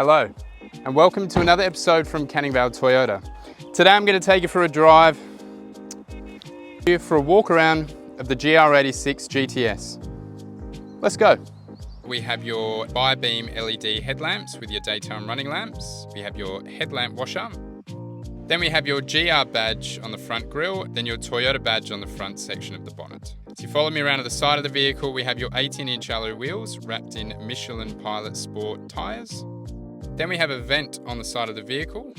Hello, and welcome to another episode from Canning Vale Toyota. Today I'm going to take you for a drive, for a walk around of the GR86 GTS. Let's go. We have your bi-beam LED headlamps with your daytime running lamps. We have your headlamp washer. Then we have your GR badge on the front grille, then your Toyota badge on the front section of the bonnet. So you follow me around to the side of the vehicle, we have your 18-inch alloy wheels wrapped in Michelin Pilot Sport tyres. Then we have a vent on the side of the vehicle.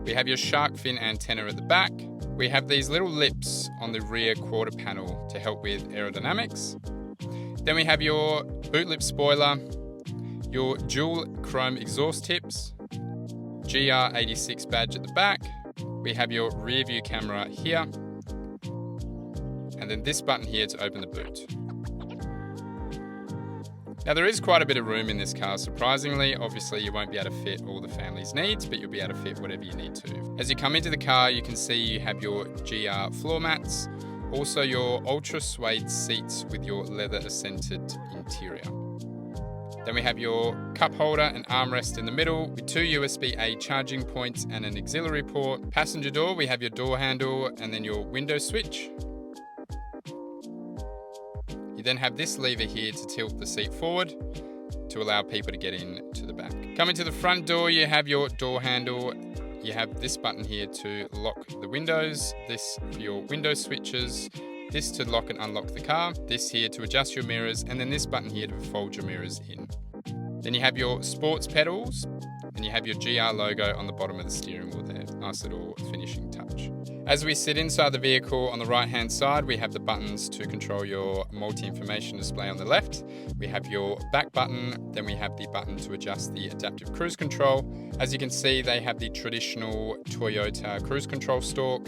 We have your shark fin antenna at the back. We have these little lips on the rear quarter panel to help with aerodynamics. Then we have your boot lip spoiler, your dual chrome exhaust tips, GR86 badge at the back. We have your rear view camera here, and then this button here to open the boot. Now there is quite a bit of room in this car, surprisingly. Obviously you won't be able to fit all the family's needs, but you'll be able to fit whatever you need to. As you come into the car, you can see you have your GR floor mats, also your ultra suede seats with your leather accented interior. Then we have your cup holder and armrest in the middle with two USB-A charging points and an auxiliary port. Passenger door, we have your door handle and then your window switch. You then have this lever here to tilt the seat forward to allow people to get in to the back. Coming to the front door, you have your door handle. You have this button here to lock the windows, this for your window switches, this to lock and unlock the car, this here to adjust your mirrors, and then this button here to fold your mirrors in. Then you have your sports pedals, and you have your GR logo on the bottom of the steering wheel there. Nice little finishing touch. As we sit inside the vehicle, on the right-hand side, we have the buttons to control your multi-information display on the left. We have your back button, then we have the button to adjust the adaptive cruise control. As you can see, they have the traditional Toyota cruise control stalk,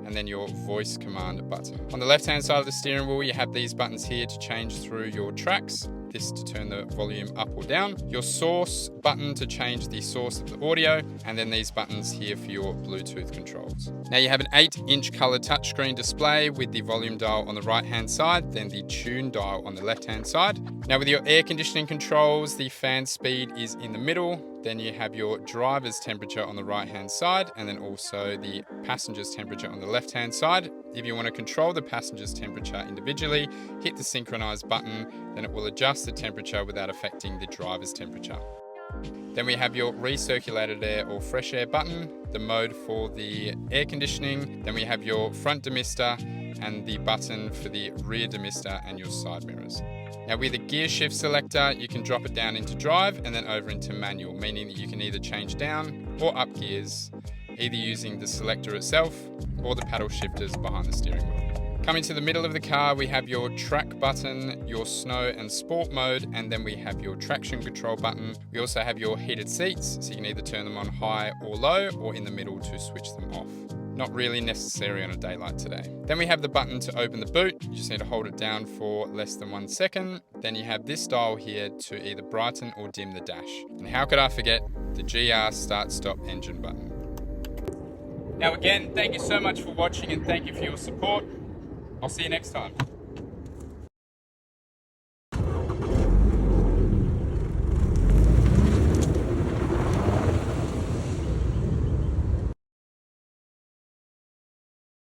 and then your voice command button. On the left-hand side of the steering wheel, you have these buttons here to change through your tracks. This to turn the volume up or down. Your source button to change the source of the audio, and then these buttons here for your Bluetooth controls. Now you have an 8-inch color touchscreen display with the volume dial on the right-hand side, then the tune dial on the left-hand side. Now with your air conditioning controls, the fan speed is in the middle. Then you have your driver's temperature on the right-hand side, and then also the passenger's temperature on the left-hand side. If you want to control the passenger's temperature individually, hit the synchronize button, then it will adjust the temperature without affecting the driver's temperature. Then we have your recirculated air or fresh air button, the mode for the air conditioning. Then we have your front demister and the button for the rear demister and your side mirrors. Now with the gear shift selector, you can drop it down into drive and then over into manual, meaning that you can either change down or up gears, either using the selector itself or the paddle shifters behind the steering wheel. Coming to the middle of the car, we have your track button, your snow and sport mode, and then we have your traction control button. We also have your heated seats, so you can either turn them on high or low, or in the middle to switch them off. Not really necessary on a day like today. Then we have the button to open the boot. You just need to hold it down for less than 1 second. Then you have this dial here to either brighten or dim the dash. And how could I forget the GR start-stop engine button. Now again, thank you so much for watching and thank you for your support. I'll see you next time.